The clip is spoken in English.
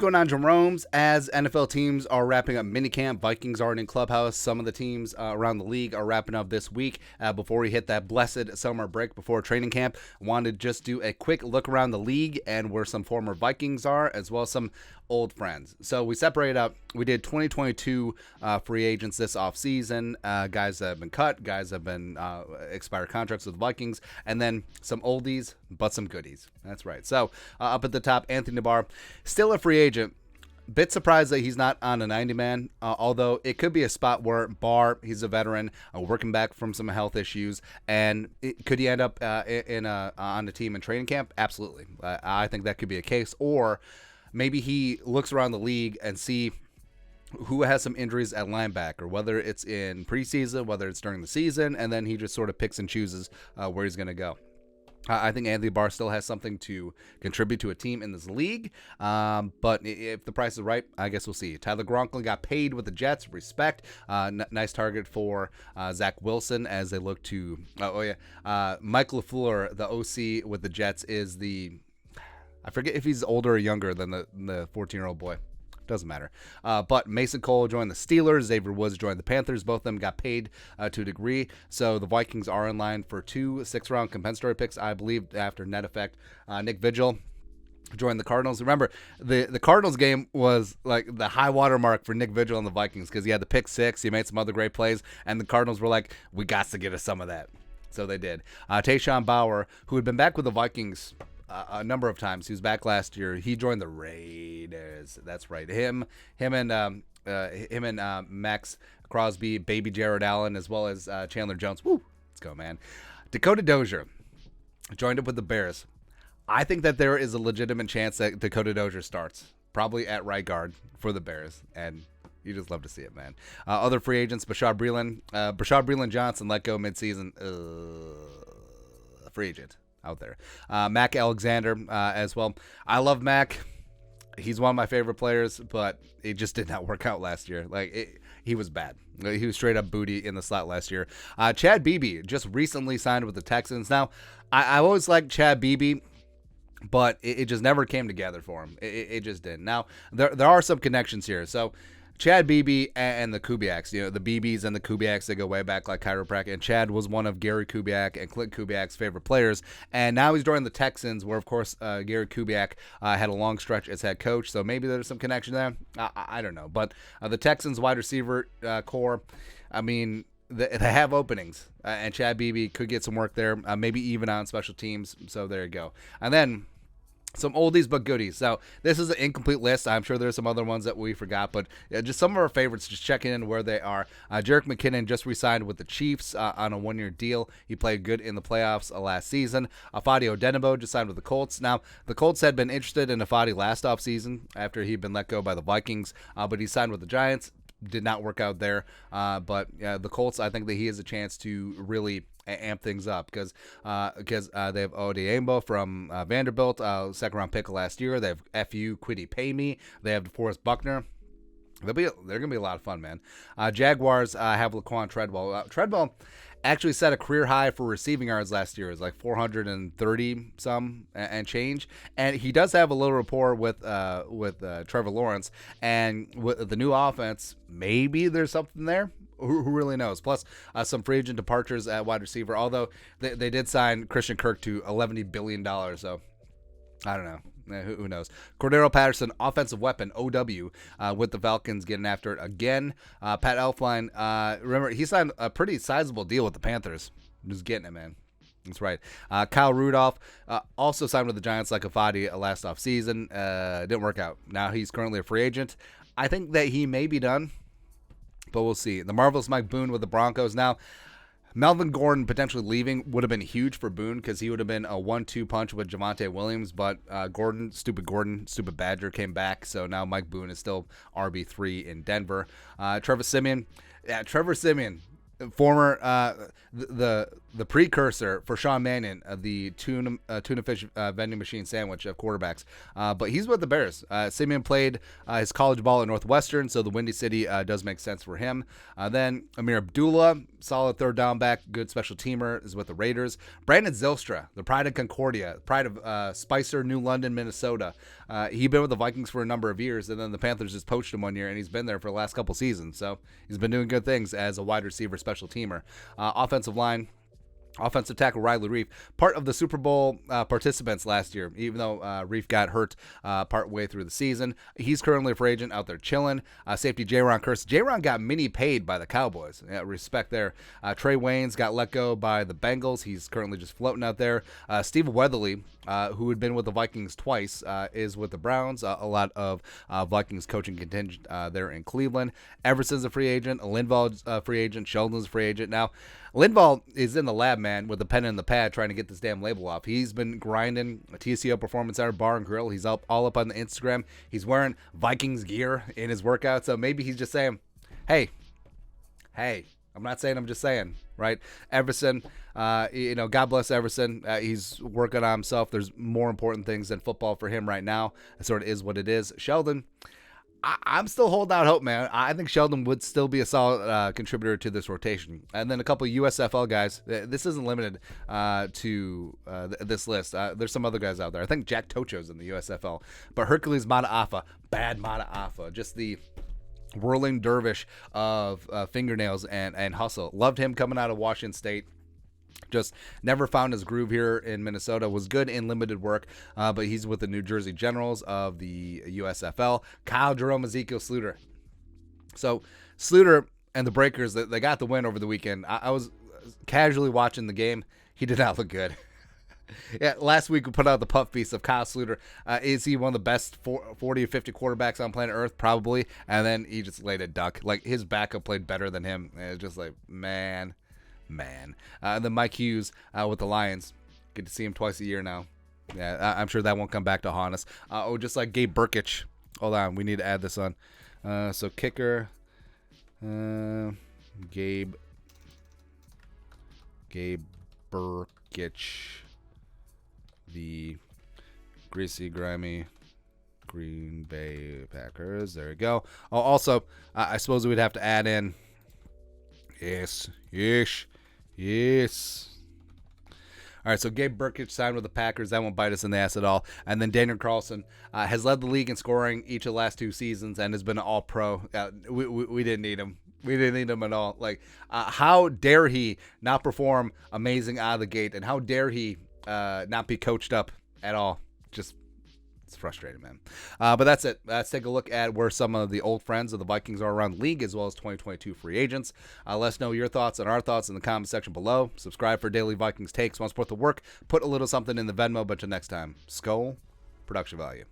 going on, Jerome's? As NFL teams are wrapping up minicamp, Vikings aren't in clubhouse. Some of the teams around the league are wrapping up this week before we hit that blessed summer break before training camp. Wanted to just do a quick look around the league and where some former Vikings are, as well as some old friends. So we separated up. We did 2022 free agents this offseason. Guys that have been cut, guys that have been expired contracts with the Vikings, and then some oldies, but some goodies. That's right. So up at the top, Anthony Barr, still a free agent. Bit surprised that he's not on a 90-man, although it could be a spot where Barr, he's a veteran, working back from some health issues, and could he end up on the team in training camp? Absolutely. I think that could be a case, or maybe he looks around the league and see who has some injuries at linebacker, whether it's in preseason, whether it's during the season, and then he just sort of picks and chooses where he's going to go. I think Anthony Barr still has something to contribute to a team in this league, but if the price is right, I guess we'll see. Tyler Gronklin got paid with the Jets. Respect. Nice target for Zach Wilson as they look to Mike LaFleur, the OC with the Jets, is I forget if he's older or younger than the 14-year-old boy. Doesn't matter. But Mason Cole joined the Steelers. Xavier Woods joined the Panthers. Both of them got paid to a degree. So the Vikings are in line for 2 6th-round compensatory picks, I believe, after net effect. Nick Vigil joined the Cardinals. Remember, the Cardinals game was like the high water mark for Nick Vigil and the Vikings because he had the pick 6. He made some other great plays, and the Cardinals were like, we got to get us some of that. So they did. Taishan Bauer, who had been back with the Vikings a number of times. He was back last year. He joined the Raiders. That's right. Him and Max Crosby, baby Jared Allen, as well as Chandler Jones. Woo, let's go, man. Dakota Dozier joined up with the Bears. I think that there is a legitimate chance that Dakota Dozier starts, probably at right guard for the Bears, and you just love to see it, man. Other free agents: Brashad Breeland Johnson let go midseason. Free agent out there. Mac Alexander as well. I love Mac. He's one of my favorite players, but it just did not work out last year. He was bad. He was straight up booty in the slot last year. Chad Beebe just recently signed with the Texans. Now, I always liked Chad Beebe, but it just never came together for him. It just didn't. Now, there are some connections here. So, Chad Beebe and the Kubiaks, the Beebes and the Kubiaks, they go way back like chiropractic. And Chad was one of Gary Kubiak and Clint Kubiak's favorite players. And now he's joining the Texans, where, of course, Gary Kubiak had a long stretch as head coach. So maybe there's some connection there. I don't know. But the Texans wide receiver core, I mean, they have openings. And Chad Beebe could get some work there, maybe even on special teams. So there you go. And then some oldies but goodies. So this is an incomplete list. I'm sure there's some other ones that we forgot, but just some of our favorites, just checking in where they are. Jerick McKinnon just re-signed with the Chiefs on a 1-year deal. He played good in the playoffs last season. Afadi Odenigbo just signed with the Colts. Now, the Colts had been interested in Afadi last offseason after he'd been let go by the Vikings, but he signed with the Giants. Did not work out there, but the Colts, I think that he has a chance to really amp things up because they have Odiembo from Vanderbilt, second-round pick last year. They have FU Quiddy Pay Me. They have DeForest Buckner. They're going to be a lot of fun, man. Jaguars have Laquan Treadwell. Treadwell actually set a career high for receiving yards last year. It was like 430 some and change. And he does have a little rapport with Trevor Lawrence. And with the new offense, maybe there's something there. Who really knows? Plus, some free agent departures at wide receiver. Although they did sign Christian Kirk to $11 billion. So I don't know. Who knows? Cordero Patterson, offensive weapon, OW, with the Falcons getting after it again. Pat Elflein, remember, he signed a pretty sizable deal with the Panthers. Just getting it, man. That's right. Kyle Rudolph also signed with the Giants like Afadi last offseason. Didn't work out. Now he's currently a free agent. I think that he may be done, but we'll see. The marvelous Mike Boone with the Broncos. Now, Melvin Gordon potentially leaving would have been huge for Boone because he would have been a 1-2 punch with Javonte Williams, but Gordon, stupid Badger, came back, so now Mike Boone is still RB3 in Denver. Trevor Simeon. Yeah, Trevor Simeon. former the precursor for Sean Mannion, the tuna fish vending machine sandwich of quarterbacks. But he's with the Bears. Simeon played his college ball at Northwestern, so the Windy City does make sense for him. Then Amir Abdullah, solid third down back, good special teamer, is with the Raiders. Brandon Zylstra, the pride of Concordia, pride of Spicer, New London, Minnesota. He's been with the Vikings for a number of years, and then the Panthers just poached him 1 year, and he's been there for the last couple seasons. So he's been doing good things as a wide receiver special teamer. Offensive line. Offensive tackle Riley Reef, part of the Super Bowl participants last year, even though Reef got hurt part way through the season. He's currently a free agent out there chilling. Safety Jaron Curse. Jaron got mini paid by the Cowboys. Respect there. Trey Waynes got let go by the Bengals. He's currently just floating out there. Steve Weatherly, who had been with the Vikings twice, is with the Browns. A lot of Vikings coaching contingent there in Cleveland. Everson's a free agent. Linval's a free agent. Sheldon's a free agent. Now, Linval is in the lab, man, with the pen and the pad trying to get this damn label off. He's been grinding a TCO Performance Center Bar and Grill. He's all up on the Instagram. He's wearing Vikings gear in his workout. So maybe he's just saying, hey, I'm not saying, I'm just saying, right? Everson, God bless Everson. He's working on himself. There's more important things than football for him right now. It sort of is what it is. Sheldon, I'm still holding out hope, man. I think Sheldon would still be a solid contributor to this rotation. And then a couple of USFL guys. This isn't limited to this list. There's some other guys out there. I think Jack Tocho's in the USFL. But Hercules Mataafa, bad Mataafa. Just the whirling dervish of fingernails and hustle. Loved him coming out of Washington State. Just never found his groove here in Minnesota. Was good in limited work, but he's with the New Jersey Generals of the USFL. Kyle Jerome, Ezekiel Sluter. So Sluter and the Breakers, they got the win over the weekend. I was casually watching the game. He did not look good. Yeah, last week we put out the puff piece of Kyle Sluter. Is he one of the best 40 or 50 quarterbacks on planet Earth? Probably. And then he just laid a duck. Like, his backup played better than him. And it's just like, man. And then Mike Hughes with the Lions. Get to see him twice a year now. Yeah, I'm sure that won't come back to haunt us. Just like Gabe Burkich. Hold on, we need to add this on. So kicker, Gabe Burkich, the greasy, grimy Green Bay Packers. There we go. Oh, also, I suppose we'd have to add in. Yes. All right, so Gabe Burkich signed with the Packers. That won't bite us in the ass at all. And then Daniel Carlson has led the league in scoring each of the last 2 seasons and has been an all-pro. We didn't need him. We didn't need him at all. Like, how dare he not perform amazing out of the gate, and how dare he not be coached up at all? Just, it's frustrating, man. But that's it. Let's take a look at where some of the old friends of the Vikings are around the league, as well as 2022 free agents. Let us know your thoughts and our thoughts in the comment section below. Subscribe for daily Vikings takes. Want to support the work, put a little something in the Venmo. But until next time, Skull Production Value.